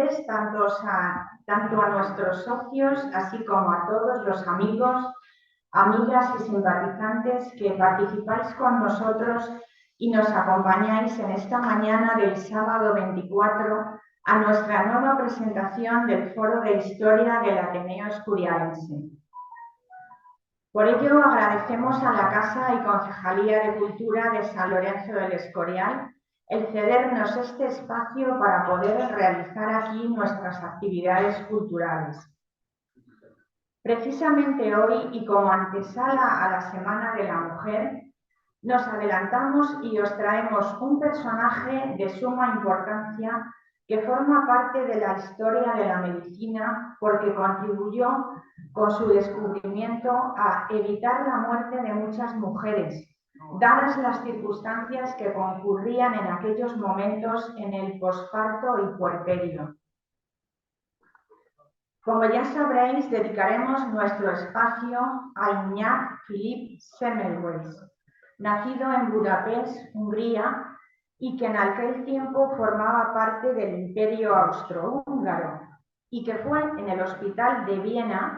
ustedes, tanto a nuestros socios, así como a todos los amigos, amigas y simpatizantes que participáis con nosotros y nos acompañáis en esta mañana del sábado 24 a nuestra nueva presentación del Foro de Historia del Ateneo Escurialense. Por ello, agradecemos a la Casa y Concejalía de Cultura de San Lorenzo del Escorial el cedernos este espacio para poder realizar aquí nuestras actividades culturales. Precisamente hoy, y como antesala a la Semana de la Mujer, nos adelantamos y os traemos un personaje de suma importancia que forma parte de la historia de la medicina porque contribuyó con su descubrimiento a evitar la muerte de muchas mujeres, dadas las circunstancias que concurrían en aquellos momentos en el posparto y puerperio. Como ya sabréis, dedicaremos nuestro espacio a Iñak Philipp Semmelweis, nacido en Budapest, Hungría, y que en aquel tiempo formaba parte del Imperio Austrohúngaro, y que fue en el Hospital de Viena,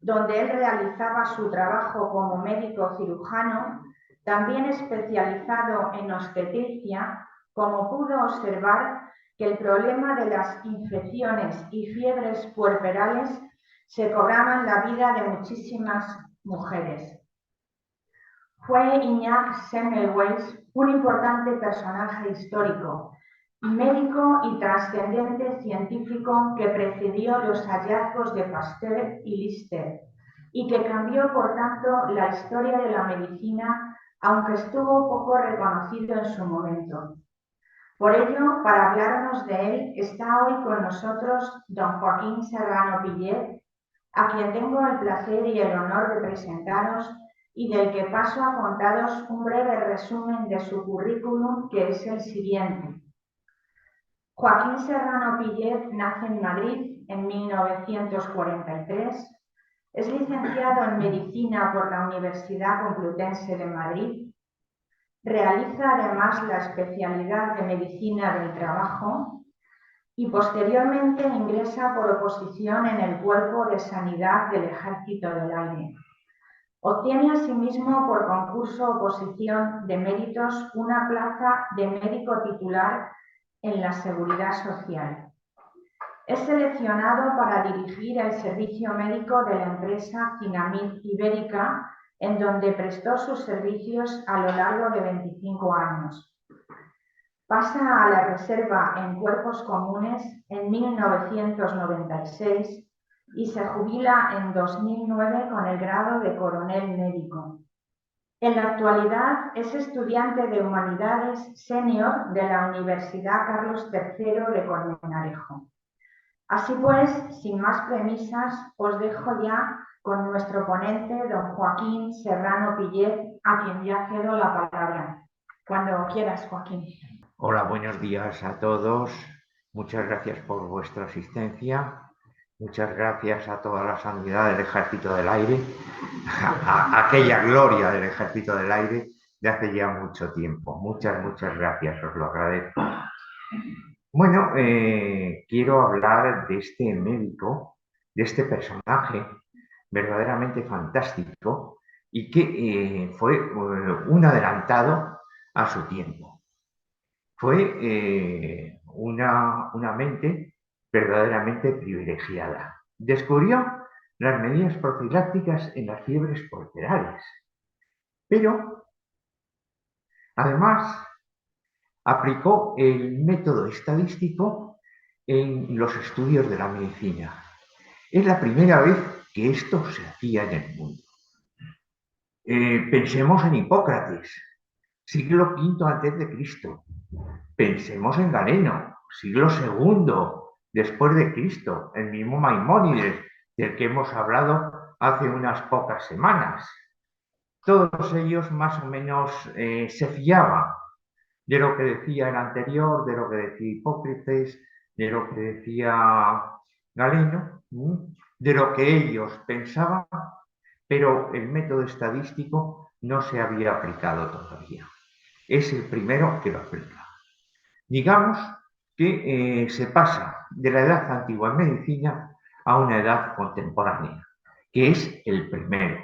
donde él realizaba su trabajo como médico cirujano, también especializado en obstetricia, como pudo observar que el problema de las infecciones y fiebres puerperales se cobraban la vida de muchísimas mujeres. Fue Iñak Semmelweis un importante personaje histórico, médico y trascendente científico que precedió los hallazgos de Pasteur y Lister y que cambió, por tanto, la historia de la medicina, aunque estuvo poco reconocido en su momento. Por ello, para hablarnos de él, está hoy con nosotros don Joaquín Serrano Pillet, a quien tengo el placer y el honor de presentaros y del que paso a contaros un breve resumen de su currículum, que es el siguiente. Joaquín Serrano Pillet nace en Madrid en 1943, es licenciado en Medicina por la Universidad Complutense de Madrid, realiza además la especialidad de Medicina del Trabajo y posteriormente ingresa por oposición en el Cuerpo de Sanidad del Ejército del Aire. Obtiene asimismo por concurso oposición de méritos una plaza de médico titular en la Seguridad Social. Es seleccionado para dirigir el servicio médico de la empresa Cinamid Ibérica, en donde prestó sus servicios a lo largo de 25 años. Pasa a la reserva en Cuerpos Comunes en 1996 y se jubila en 2009 con el grado de coronel médico. En la actualidad es estudiante de Humanidades Senior de la Universidad Carlos III de Colmenarejo. Así pues, sin más premisas, os dejo ya con nuestro ponente, don Joaquín Serrano Pillet, a quien ya cedo la palabra. Cuando quieras, Joaquín. Hola, buenos días a todos. Muchas gracias por vuestra asistencia. Muchas gracias a toda la sanidad del Ejército del Aire, a aquella gloria del Ejército del Aire de hace ya mucho tiempo. Muchas gracias, os lo agradezco. Bueno, quiero hablar de este médico, de este personaje verdaderamente fantástico y que fue un adelantado a su tiempo. Fue una mente verdaderamente privilegiada. Descubrió las medidas profilácticas en las fiebres puerperales, pero además aplicó el método estadístico en los estudios de la medicina. Es la primera vez que esto se hacía en el mundo. Pensemos en Hipócrates, siglo V a.C. Pensemos en Galeno, siglo II después de Cristo, el mismo Maimónides, del que hemos hablado hace unas pocas semanas. Todos ellos más o menos se fiaban de lo que decía el anterior, de lo que decía Hipócrates, de lo que decía Galeno, de lo que ellos pensaban, pero el método estadístico no se había aplicado todavía. Es el primero que lo aplica. Digamos que se pasa de la edad antigua en medicina a una edad contemporánea, que es el primero.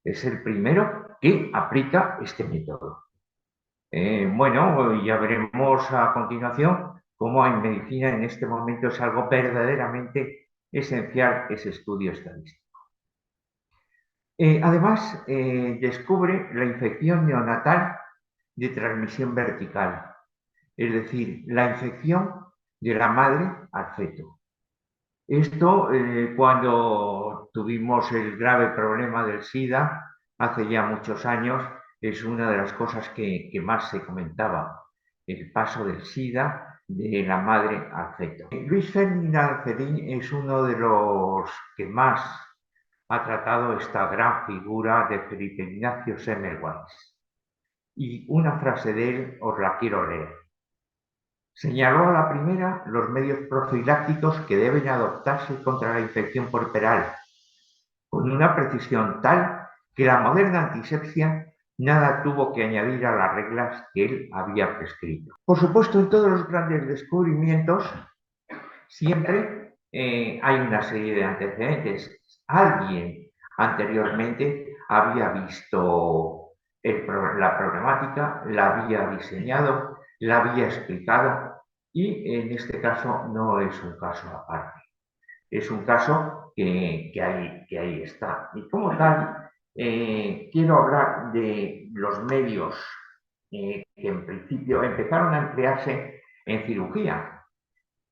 Es el primero que aplica este método. Bueno, ya veremos a continuación cómo en medicina en este momento es algo verdaderamente esencial ese estudio estadístico. Además, descubre la infección neonatal de transmisión vertical, es decir, la infección de la madre al feto. Esto, cuando tuvimos el grave problema del SIDA, hace ya muchos años, es una de las cosas que más se comentaba, el paso del SIDA de la madre al feto. Luis Ferdinand Cellini es uno de los que más ha tratado esta gran figura de Felipe Ignacio Semmelweis. Y una frase de él os la quiero leer. Señaló a la primera los medios profilácticos que deben adoptarse contra la infección puerperal, con una precisión tal que la moderna antisepsia nada tuvo que añadir a las reglas que él había prescrito. Por supuesto, en todos los grandes descubrimientos siempre hay una serie de antecedentes. Alguien anteriormente había visto la problemática, la había diseñado, la había explicado y en este caso no es un caso aparte. Es un caso que ahí está. Y como tal, quiero hablar de los medios que en principio empezaron a emplearse en cirugía.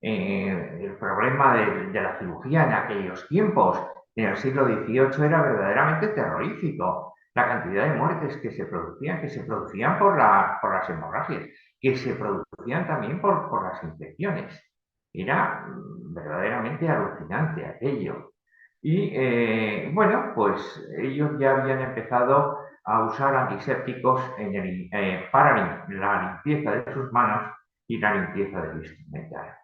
El problema de la cirugía en aquellos tiempos, en el siglo XVIII, era verdaderamente terrorífico. La cantidad de muertes que se producían por las hemorragias, que se producían también por las infecciones. Era verdaderamente alucinante aquello. Y bueno, pues ellos ya habían empezado a usar antisépticos para la limpieza de sus manos y la limpieza del instrumental.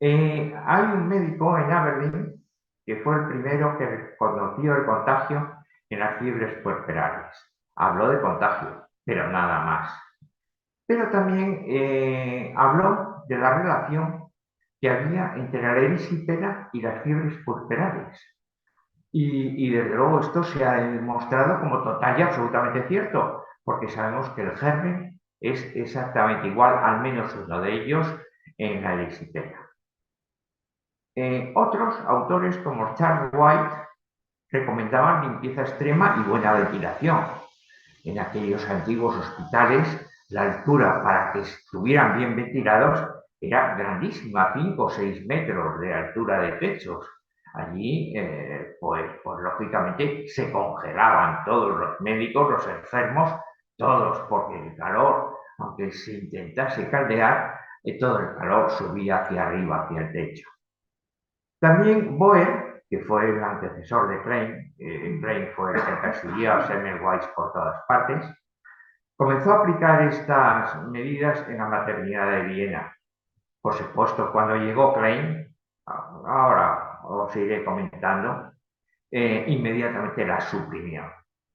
Hay un médico en Aberdeen que fue el primero que conoció el contagio en las fiebres puerperales. Habló de contagio, pero nada más. Pero también habló de la relación que había entre la erisipela y las fiebres puerperales. Y desde luego esto se ha demostrado como total y absolutamente cierto, porque sabemos que el germen es exactamente igual, al menos uno de ellos, en la erisipela. Otros autores como Charles White recomendaban limpieza extrema y buena ventilación. En aquellos antiguos hospitales, la altura para que estuvieran bien ventilados era grandísima, 5 o 6 metros de altura de techos. Allí, pues lógicamente, se congelaban todos los médicos, los enfermos, todos, porque el calor, aunque se intentase caldear, todo el calor subía hacia arriba, hacia el techo. También Boer, que fue el antecesor de Klein, Klein fue el que persiguió a Semmelweis por todas partes, comenzó a aplicar estas medidas en la maternidad de Viena. Por supuesto, cuando llegó Klein, ahora os iré comentando, inmediatamente la suprimió.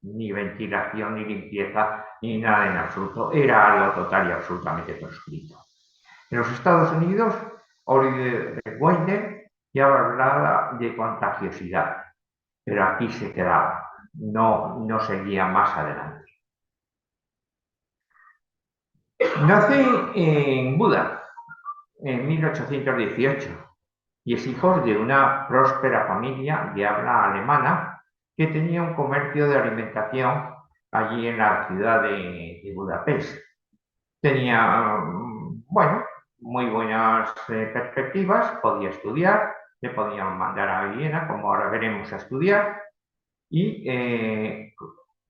Ni ventilación, ni limpieza, ni nada en absoluto. Era algo total y absolutamente proscrito. En los Estados Unidos, Oliver Weiner ya hablaba de contagiosidad, pero aquí se quedaba, no seguía más adelante. Nace en Buda en 1818 y es hijo de una próspera familia de habla alemana que tenía un comercio de alimentación allí en la ciudad de Budapest. Tenía, bueno, muy buenas perspectivas, podía estudiar, le podían mandar a Viena, como ahora veremos, a estudiar, y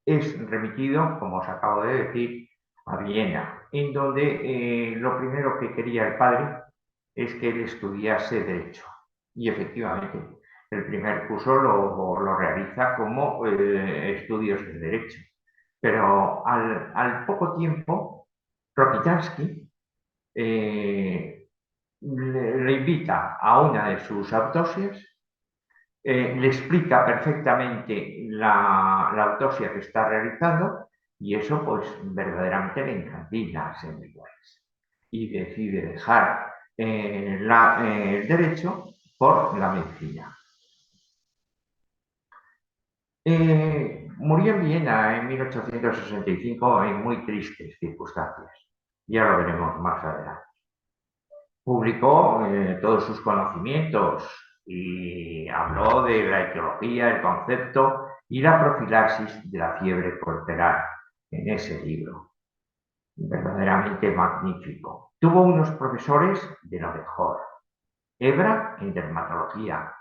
es remitido, como os acabo de decir, a Viena, en donde lo primero que quería el padre es que él estudiase Derecho. Y efectivamente, el primer curso lo realiza como estudios de Derecho. Pero al poco tiempo, Rokitansky le invita a una de sus autopsias, le explica perfectamente la autopsia que está realizando y eso pues verdaderamente le encandila a Semmelweis y decide dejar el derecho por la medicina. Murió en Viena en 1865 en muy tristes circunstancias. Ya lo veremos más adelante. Publicó todos sus conocimientos y habló de la etiología, el concepto y la profilaxis de la fiebre puerperal en ese libro. Verdaderamente magnífico. Tuvo unos profesores de lo mejor. Ebra en dermatología,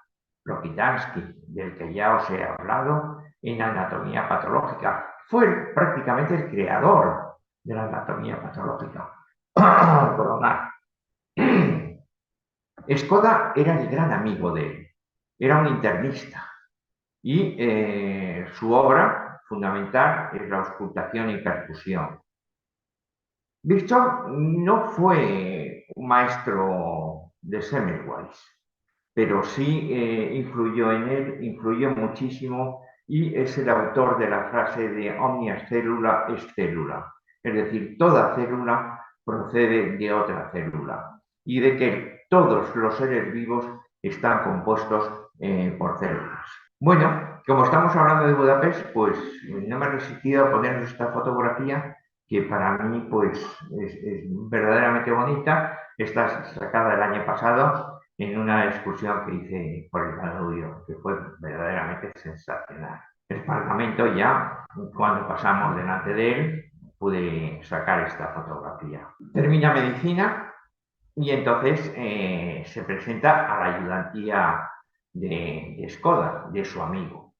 Rokitansky, del que ya os he hablado, en anatomía patológica. Fue prácticamente el creador de la anatomía patológica. Perdonad. Skoda era el gran amigo de él. Era un internista. Y su obra fundamental es la auscultación y percusión. Virchow no fue un maestro de Semmelweis, pero sí influyó en él, influyó muchísimo y es el autor de la frase de omnia célula es célula, es decir, toda célula procede de otra célula y de que todos los seres vivos están compuestos por células. Bueno, como estamos hablando de Budapest, pues no me he resistido a poneros esta fotografía que para mí pues es verdaderamente bonita. Está sacada el año pasado en una excursión que hice por el Danubio, que fue verdaderamente sensacional. El Parlamento ya, cuando pasamos delante de él, pude sacar esta fotografía. Termina medicina y entonces se presenta a la ayudantía de Skoda, de su amigo.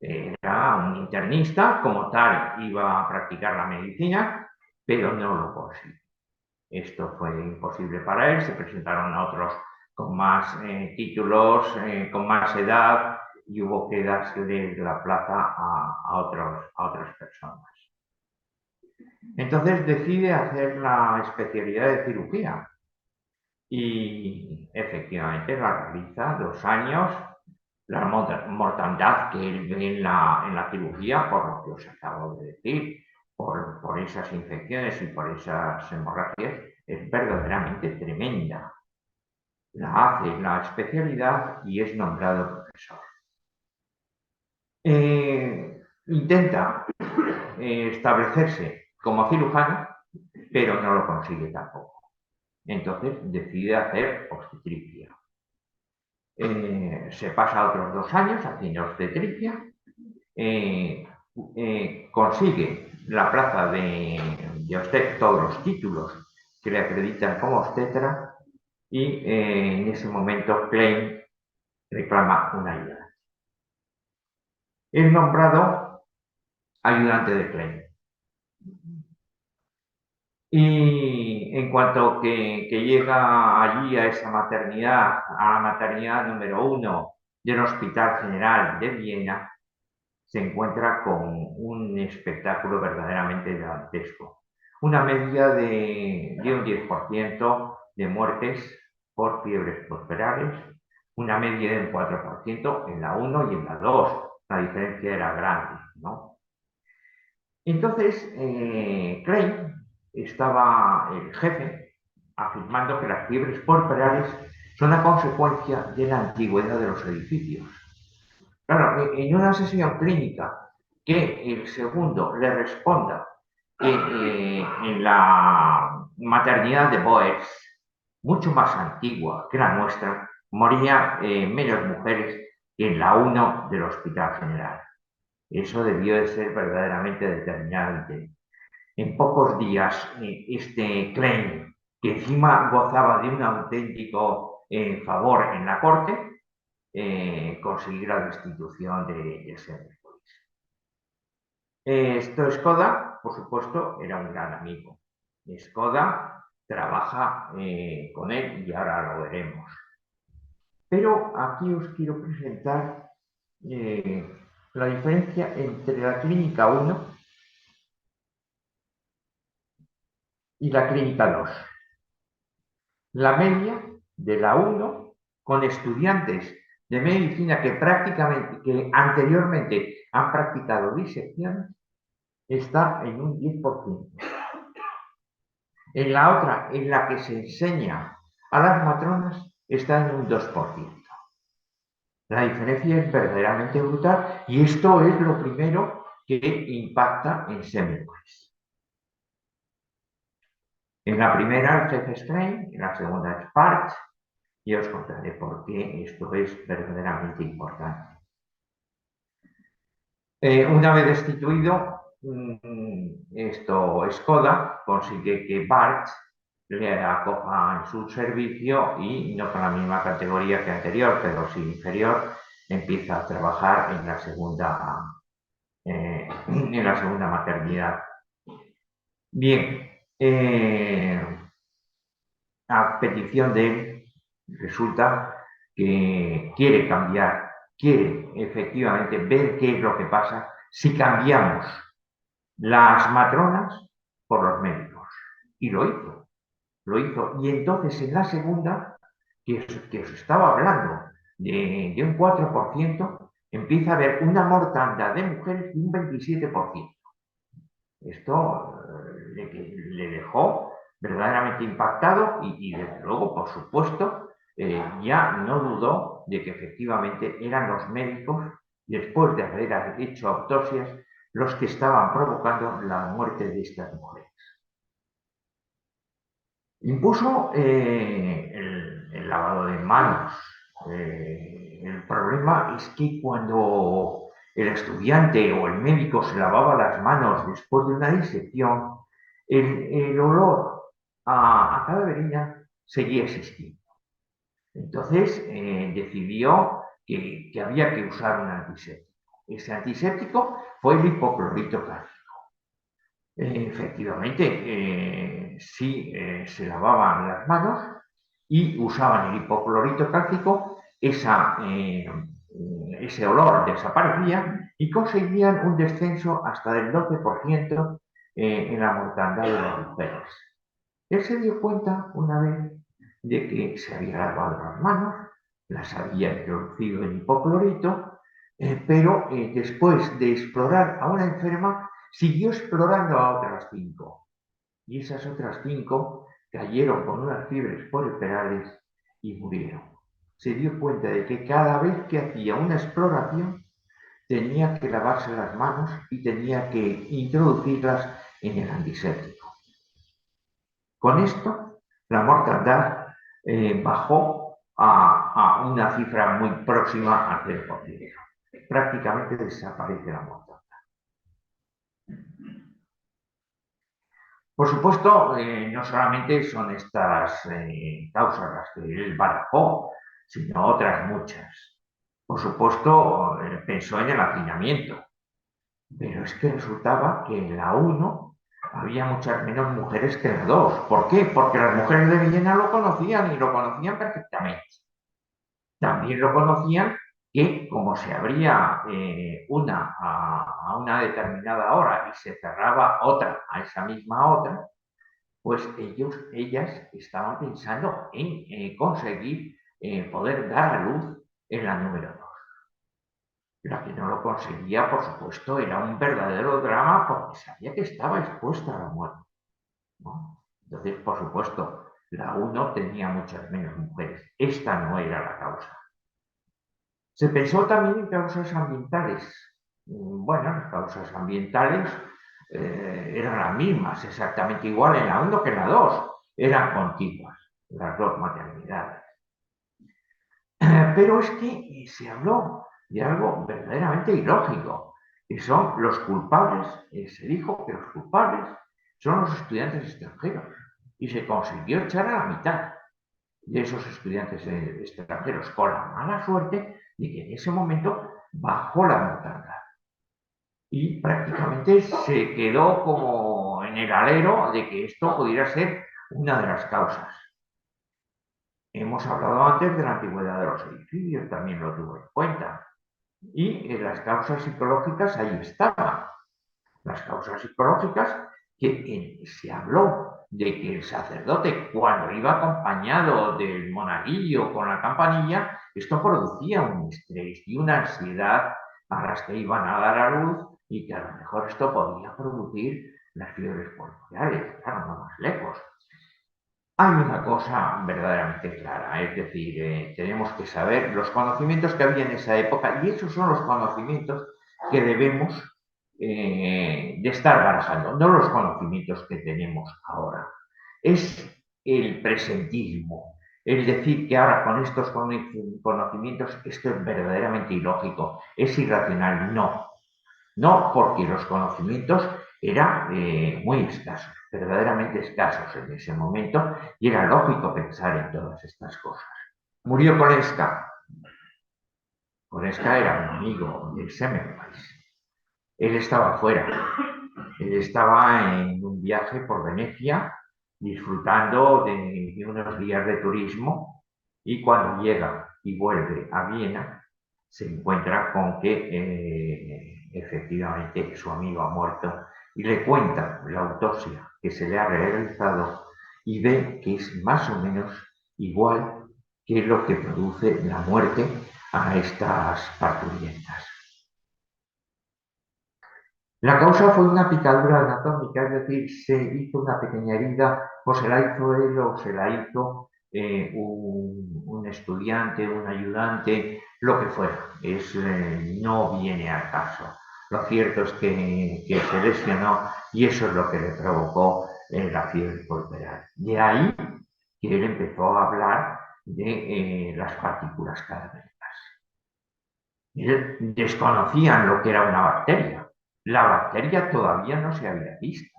Era un internista, como tal iba a practicar la medicina, pero no lo consiguió. Esto fue imposible para él, se presentaron a otros con más títulos, con más edad, y hubo que darse de la plaza a otras personas. Entonces decide hacer la especialidad de cirugía y efectivamente la realiza 2 años. La mortandad que él ve en la cirugía, por lo que os acabo de decir, por esas infecciones y por esas hemorragias, es verdaderamente tremenda. La hace la especialidad y es nombrado profesor. Intenta establecerse como cirujano, pero no lo consigue tampoco. Entonces decide hacer obstetricia. Se pasa otros 2 años haciendo obstetricia, consigue la plaza de obstetra, todos los títulos que le acreditan como obstetra, y en ese momento Klein reclama una ayuda. Es nombrado ayudante de Klein. Y en cuanto que llega allí a esa maternidad, a la maternidad número 1 del Hospital General de Viena, se encuentra con un espectáculo verdaderamente dantesco. Una media de un 10% de muertes por fiebres puerperales, una media de un 4% en la 1 y en la 2. La diferencia era grande, ¿no? Entonces, Klein estaba el jefe afirmando que las fiebres puerperales son la consecuencia de la antigüedad de los edificios. Claro, en una sesión clínica que el segundo le responda en la maternidad de Boers, mucho más antigua que la nuestra, morían menos mujeres que en la 1 del Hospital General. Eso debió de ser verdaderamente determinante. En pocos días, este Klein, que encima gozaba de un auténtico favor en la corte, conseguir la destitución de Semmelweis. Skoda, por supuesto, era un gran amigo. Skoda trabaja con él y ahora lo veremos. Pero aquí os quiero presentar la diferencia entre la clínica 1 y la clínica 2. La media de la 1 con estudiantes de medicina que anteriormente han practicado disecciones está en un 10%. En la otra, en la que se enseña a las matronas está en un 2%. La diferencia es verdaderamente brutal y esto es lo primero que impacta en Semmelweis. En la primera el jefe Strain, en la segunda es Parch, y os contaré por qué esto es verdaderamente importante. Una vez destituido, Skoda consigue que Bart le acoja en su servicio y no con la misma categoría que anterior, pero sí inferior, empieza a trabajar en la segunda maternidad. Bien, a petición de él, resulta que quiere cambiar, quiere efectivamente ver qué es lo que pasa si cambiamos las matronas por los médicos. Y lo hizo. Y entonces en la segunda, que os estaba hablando de un 4%, empieza a haber una mortandad de mujeres de un 27%. Esto le dejó verdaderamente impactado y desde luego, por supuesto, ya no dudó de que efectivamente eran los médicos, después de haber hecho autopsias, los que estaban provocando la muerte de estas mujeres. Impuso el lavado de manos. El problema es que cuando el estudiante o el médico se lavaba las manos después de una disección, el olor a cadaverina seguía existiendo. Entonces decidió que había que usar un antiséptico. Ese antiséptico fue el hipoclorito cálcico. Efectivamente, sí se lavaban las manos y usaban el hipoclorito cálcico, ese olor desaparecía y conseguían un descenso hasta del 12% en la mortandad de las mujeres. Él se dio cuenta una vez de que se había lavado las manos, las había introducido en hipoclorito, pero después de explorar a una enferma, siguió explorando a otras 5. Y esas otras 5 cayeron con unas fiebres puerperales y murieron. Se dio cuenta de que cada vez que hacía una exploración tenía que lavarse las manos y tenía que introducirlas en el antiséptico. Con esto, la mortandad bajó a una cifra muy próxima al 0%. Prácticamente desaparece la mortandad. Por supuesto, no solamente son estas causas las que él barajó, sino otras muchas. Por supuesto, pensó en el hacinamiento, pero es que resultaba que en la 1 había muchas menos mujeres que en la 2. ¿Por qué? Porque las mujeres de Villena lo conocían y lo conocían perfectamente. También lo conocían que como se abría una a una determinada hora y se cerraba otra a esa misma otra, pues ellas estaban pensando en conseguir poder dar a luz en la número 2. La que no lo conseguía, por supuesto, era un verdadero drama porque sabía que estaba expuesta a la muerte, ¿no? Entonces, por supuesto, la 1 tenía muchas menos mujeres. Esta no era la causa. Se pensó también en causas ambientales. Bueno, las causas ambientales eran las mismas, exactamente igual en la 1 que en la 2. Eran contiguas las dos maternidades. Pero es que se habló de algo verdaderamente ilógico, que son los culpables. Se dijo que los culpables son los estudiantes extranjeros y se consiguió echar a la mitad de esos estudiantes extranjeros, con la mala suerte de que en ese momento bajó la mortandad y prácticamente se quedó como en el alero de que esto pudiera ser una de las causas. Hemos hablado antes de la antigüedad de los edificios, también lo tuvo en cuenta. Y las causas psicológicas ahí estaban. Las causas psicológicas que se habló de que el sacerdote, cuando iba acompañado del monaguillo con la campanilla, esto producía un estrés y una ansiedad a las que iban a dar a luz y que a lo mejor esto podía producir las fiebres pulmonares, claro, no más lejos. Hay una cosa verdaderamente clara, es decir, tenemos que saber los conocimientos que había en esa época y esos son los conocimientos que debemos de estar barajando, no los conocimientos que tenemos ahora. Es el presentismo, el decir que ahora con estos conocimientos esto es verdaderamente ilógico, es irracional, no. No, porque los conocimientos eran muy escasos, verdaderamente escasos en ese momento, y era lógico pensar en todas estas cosas. Murió Koleska. Koleska era un amigo de Semmelweis. Él estaba fuera, él estaba en un viaje por Venecia, disfrutando de unos días de turismo, y cuando llega y vuelve a Viena, se encuentra con que efectivamente su amigo ha muerto y le cuenta la autopsia que se le ha realizado y ve que es más o menos igual que lo que produce la muerte a estas parturientas. La causa fue una picadura anatómica, es decir, se hizo una pequeña herida, o se la hizo él o se la hizo un estudiante, un ayudante, lo que fuera. No viene al caso. Lo cierto es que se lesionó y eso es lo que le provocó la fiebre puerperal. De ahí que él empezó a hablar de las partículas cadavéricas. Desconocían lo que era una bacteria. La bacteria todavía no se había visto.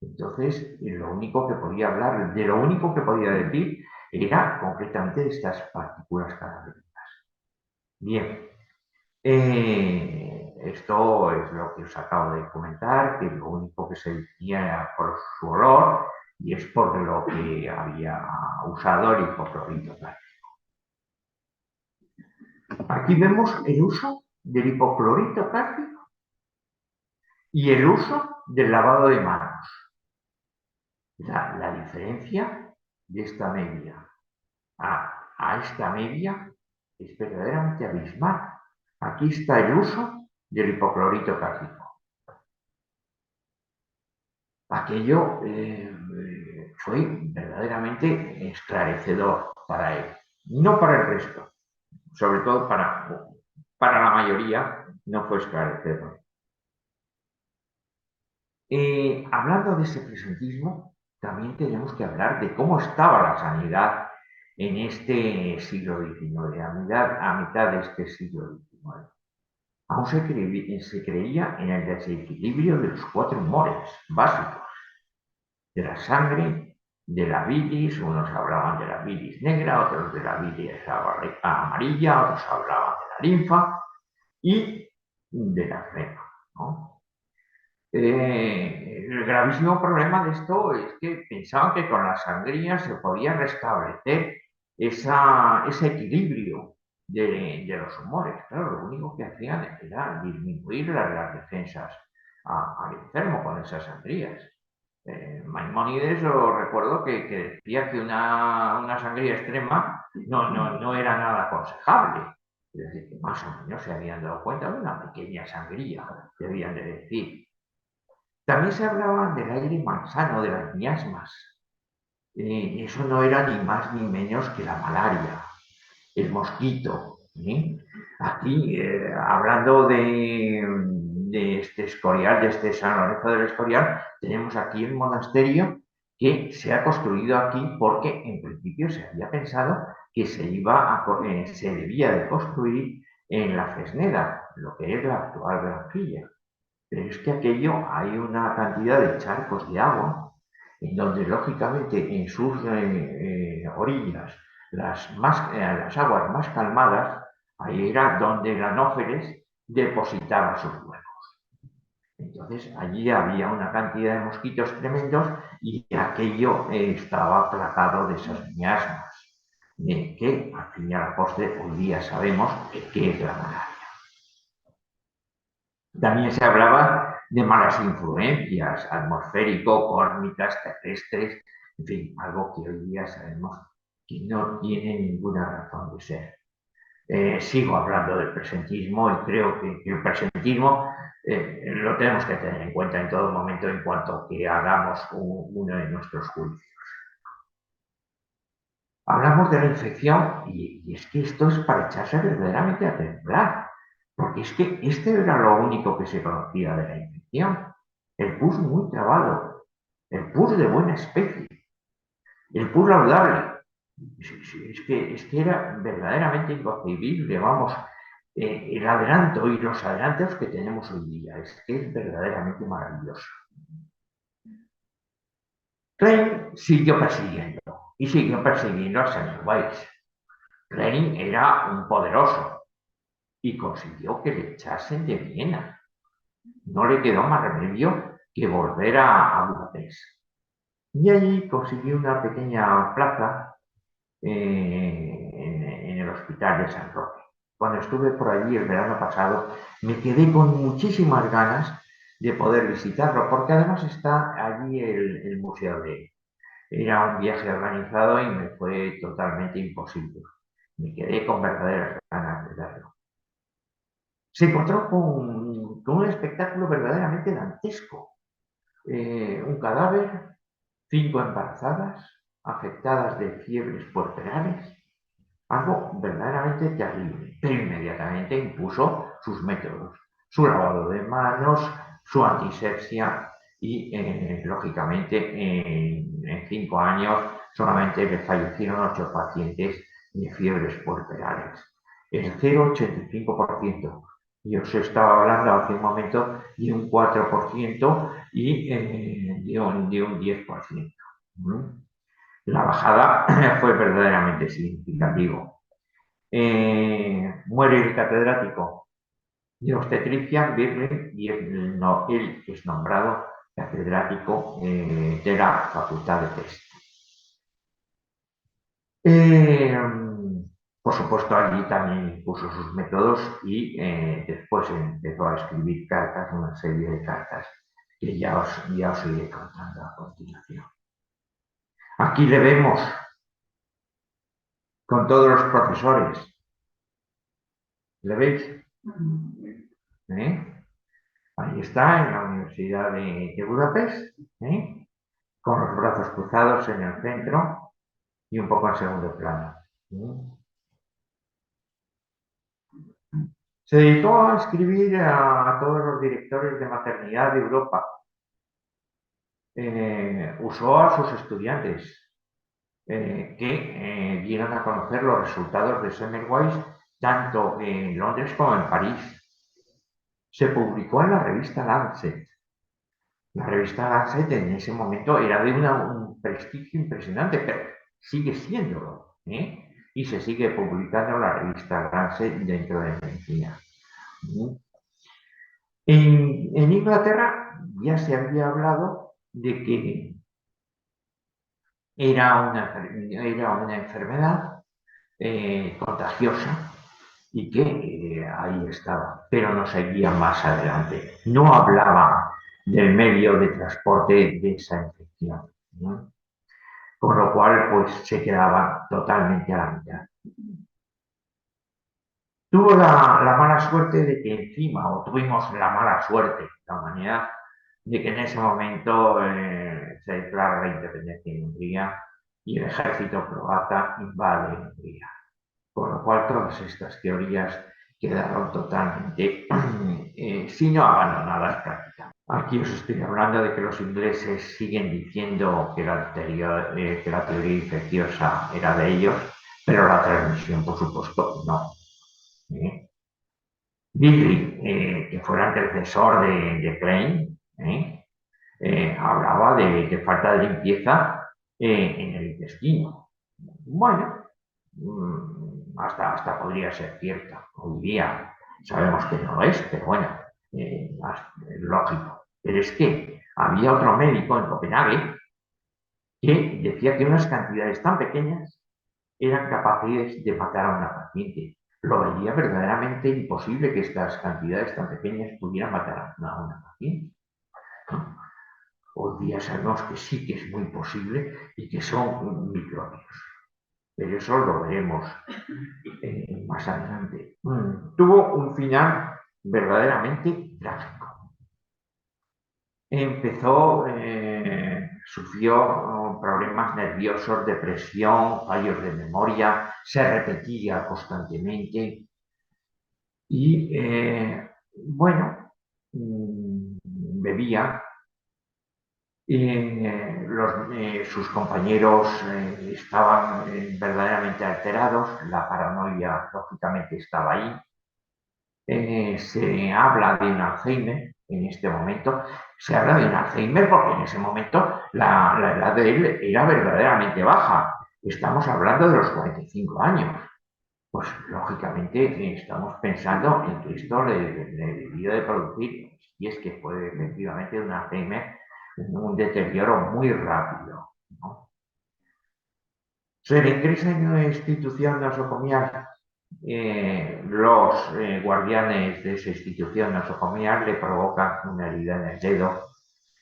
Entonces, lo único que podía hablar, de lo único que podía decir, era concretamente de estas partículas cadavéricas. Bien, esto es lo que os acabo de comentar, que lo único que se decía era por su olor y es por lo que había usado el hipoclorito cálcico. Aquí vemos el uso del hipoclorito cálcico y el uso del lavado de manos. La diferencia de esta media a esta media es verdaderamente abismal. Aquí está el uso del hipoclorito cálcico. Aquello fue verdaderamente esclarecedor para él, no para el resto, sobre todo para la mayoría no fue esclarecedor. Hablando de ese presentismo, también tenemos que hablar de cómo estaba la sanidad en este siglo XIX, a mitad de este siglo XIX. Aún se creía en el desequilibrio de los 4 humores básicos, de la sangre, de la bilis, unos hablaban de la bilis negra, otros de la bilis amarilla, otros hablaban de la linfa y de la flema, ¿no? El gravísimo problema de esto es que pensaban que con la sangría se podía restablecer ese equilibrio de los humores. Claro, lo único que hacían era disminuir las defensas al enfermo con esas sangrías. Maimónides, os recuerdo que decía que una sangría extrema no era nada aconsejable. Es decir, que más o menos se habían dado cuenta de una pequeña sangría, debían de decir. También se hablaba del aire malsano, de las miasmas. Eso no era ni más ni menos que la malaria, el mosquito. Aquí, hablando de este Escorial, de este San Lorenzo del Escorial, tenemos aquí el monasterio que se ha construido aquí porque en principio se había pensado que se debía de construir en la Fresneda, lo que es la actual Granjilla. Pero es que aquello hay una cantidad de charcos de agua en donde, lógicamente, en sus orillas, las aguas más calmadas, ahí era donde el Anófeles depositaba sus huevos. Entonces, allí había una cantidad de mosquitos tremendos y aquello estaba plagado de esas miasmas, que al fin y al postre hoy día sabemos que es la malaria. También se hablaba de malas influencias, atmosférico-cósmicas, terrestres, en fin, algo que hoy día sabemos que no tiene ninguna razón de ser. Sigo hablando del presentismo y creo que el presentismo lo tenemos que tener en cuenta en todo momento en cuanto que hagamos uno de nuestros juicios. Hablamos de la infección y es que esto es para echarse verdaderamente a temblar, porque es que este era lo único que se conocía de la infección. El pus muy trabado, el pus de buena especie, el pus laudable. Es que era verdaderamente inconcebible, vamos, el adelanto y los adelantos que tenemos hoy día, es que es verdaderamente maravilloso. Klein siguió persiguiendo y siguió persiguiendo a Semmelweis. Klein era un poderoso y consiguió que le echasen de Viena. No le quedó más remedio que volver a Budapest. Y allí consiguió una pequeña plaza en el hospital de San Roque. Cuando estuve por allí el verano pasado, me quedé con muchísimas ganas de poder visitarlo, porque además está allí el museo de él. Era un viaje organizado y me fue totalmente imposible. Me quedé con verdaderas ganas de verlo. Se encontró con un espectáculo verdaderamente dantesco. Un cadáver, 5 embarazadas, afectadas de fiebres puerperales, algo verdaderamente terrible, pero inmediatamente impuso sus métodos, su lavado de manos, su antisepsia y, lógicamente, en 5 años solamente le fallecieron 8 pacientes de fiebres puerperales. El 0,85%. Y os estaba hablando hace un momento de un 4% y de un 10%. La bajada fue verdaderamente significativa. Muere el catedrático de obstetricia, Birling, y él es nombrado catedrático de la Facultad de Pest. Por supuesto, allí también puso sus métodos y después empezó a escribir cartas, una serie de cartas que ya os iré contando a continuación. Aquí le vemos con todos los profesores. ¿Le veis? Ahí está, en la Universidad de Budapest, con los brazos cruzados en el centro y un poco en segundo plano. Se dedicó a escribir a todos los directores de maternidad de Europa. Usó a sus estudiantes que dieron a conocer los resultados de Semmelweis tanto en Londres como en París. Se publicó en la revista Lancet. La revista Lancet en ese momento era de un prestigio impresionante, pero sigue siéndolo, y se sigue publicando la revista Lancet dentro de medicina. En Inglaterra ya se había hablado de que era una enfermedad contagiosa y que ahí estaba, pero no seguía más adelante. No hablaba del medio de transporte de esa infección, ¿no? Con lo cual, pues se quedaba totalmente a la mitad. Tuvo la mala suerte de que encima, o tuvimos la mala suerte, la humanidad, de que en ese momento se declara la independencia de Hungría y el ejército croata invade Hungría. Con lo cual todas estas teorías quedaron totalmente, si no abandonadas prácticamente. Aquí os estoy hablando de que los ingleses siguen diciendo que la teoría infecciosa era de ellos, pero la transmisión, por supuesto, no. Dietrich, que fue el antecesor de Klein, hablaba de falta de limpieza en el intestino. Bueno, hasta podría ser cierta. Hoy día sabemos que no lo es, pero bueno, es lógico. Pero es que había otro médico en Copenhague que decía que unas cantidades tan pequeñas eran capaces de matar a una paciente. Lo veía verdaderamente imposible que estas cantidades tan pequeñas pudieran matar a una paciente. Hoy día sabemos que sí que es muy posible y que son microbios. Pero eso lo veremos más adelante. Tuvo un final verdaderamente trágico. sufrió problemas nerviosos, depresión, fallos de memoria, se repetía constantemente y, bueno, bebía. Sus compañeros estaban verdaderamente alterados, la paranoia lógicamente estaba ahí. Se habla de un Alzheimer en este momento, se habla de un Alzheimer porque en ese momento la edad de él era verdaderamente baja. Estamos hablando de los 45 años. Pues lógicamente estamos pensando en que esto le debió de producir, y es que fue efectivamente un Alzheimer, un deterioro muy rápido, ¿no? Se le ingresa en una institución nosocomial. Los guardianes de esa institución nosocomial le provocan una herida en el dedo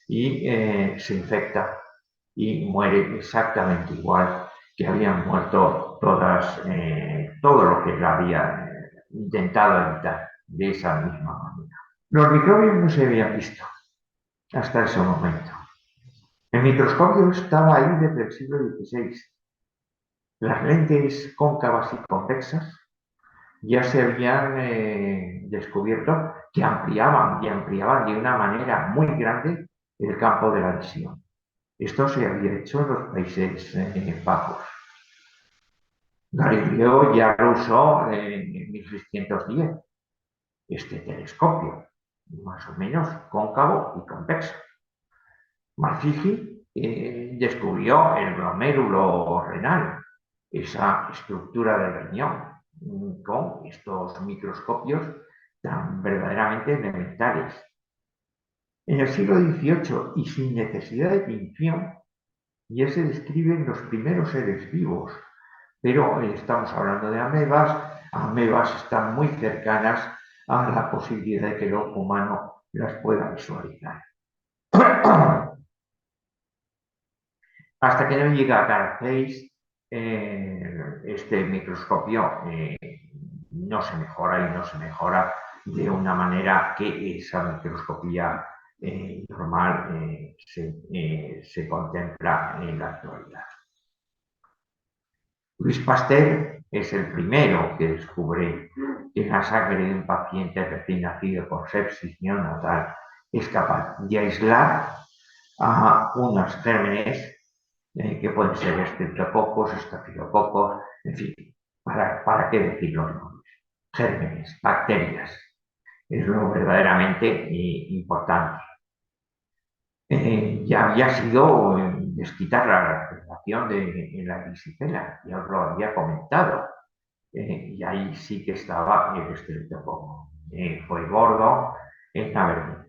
y se infecta y muere exactamente igual que habían muerto todo lo que él había intentado evitar de esa misma manera. Los microbios no se habían visto hasta ese momento. El microscopio estaba ahí desde el siglo XVI. Las lentes cóncavas y convexas ya se habían descubierto que ampliaban y ampliaban de una manera muy grande el campo de la visión. Esto se había hecho en los Países Bajos. Galileo ya lo usó en 1610, este telescopio, más o menos cóncavo y convexo. Marfigi descubrió el glomérulo renal, esa estructura del riñón, con estos microscopios tan verdaderamente elementales. En el siglo XVIII, y sin necesidad de tinción, ya se describen los primeros seres vivos, pero estamos hablando de amebas. Amebas están muy cercanas a la posibilidad de que el ojo humano las pueda visualizar. Hasta que no llega a Carl Zeiss, este microscopio no se mejora y no se mejora de una manera que esa microscopía normal se contempla en la actualidad. Louis Pasteur es el primero que descubre que la sangre de un paciente recién nacido con sepsis neonatal es capaz de aislar a unos gérmenes que pueden ser estreptococos, estafilococos, en fin, ¿para qué decir los nombres? Gérmenes, bacterias, es lo verdaderamente importante. Ya había sido desquitar la relación de la erisipela, ya os lo había comentado, y ahí sí que estaba el estreptococo. Fue gordo en la verdad.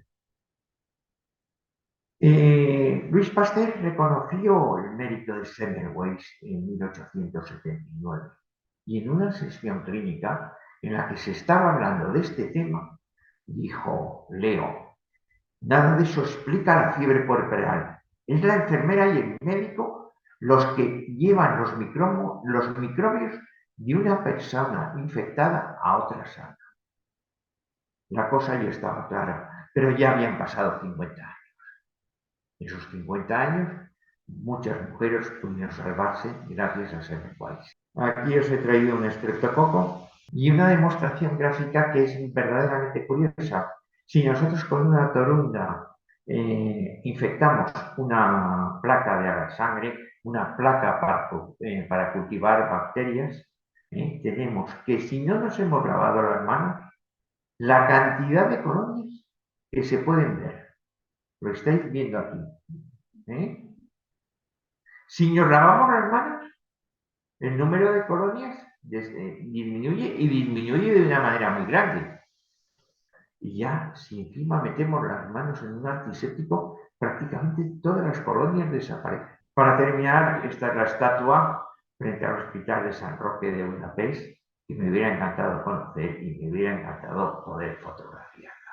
Louis Pasteur reconoció el mérito de Semmelweis en 1879 y en una sesión clínica en la que se estaba hablando de este tema, dijo: Leo, nada de eso explica la fiebre puerperal. Es la enfermera y el médico los que llevan los microbios de una persona infectada a otra sana. La cosa ya estaba clara, pero ya habían pasado 50 años. En esos 50 años, muchas mujeres pudieron salvarse gracias a Semmelweis. Aquí os he traído un estreptococo y una demostración gráfica que es verdaderamente curiosa. Si nosotros con una torunda infectamos una placa de la sangre, una placa para cultivar bacterias, tenemos que, si no nos hemos lavado las manos, la cantidad de colonias que se pueden ver. Lo estáis viendo aquí. Si nos lavamos las manos, el número de colonias disminuye y disminuye de una manera muy grande. Y ya, si encima metemos las manos en un antiséptico, prácticamente todas las colonias desaparecen. Para terminar, esta es la estatua frente al Hospital de San Roque de Budapest, que me hubiera encantado conocer y me hubiera encantado poder fotografiarla.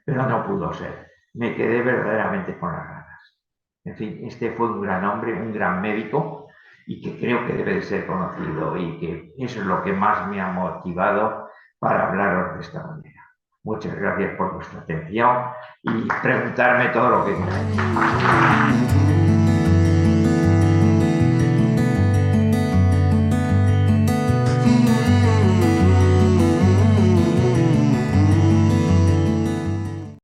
Pero no pudo ser. Me quedé verdaderamente con las ganas. En fin, este fue un gran hombre, un gran médico, y que creo que debe de ser conocido, y que eso es lo que más me ha motivado para hablaros de esta manera. Muchas gracias por vuestra atención y preguntarme todo lo que queráis.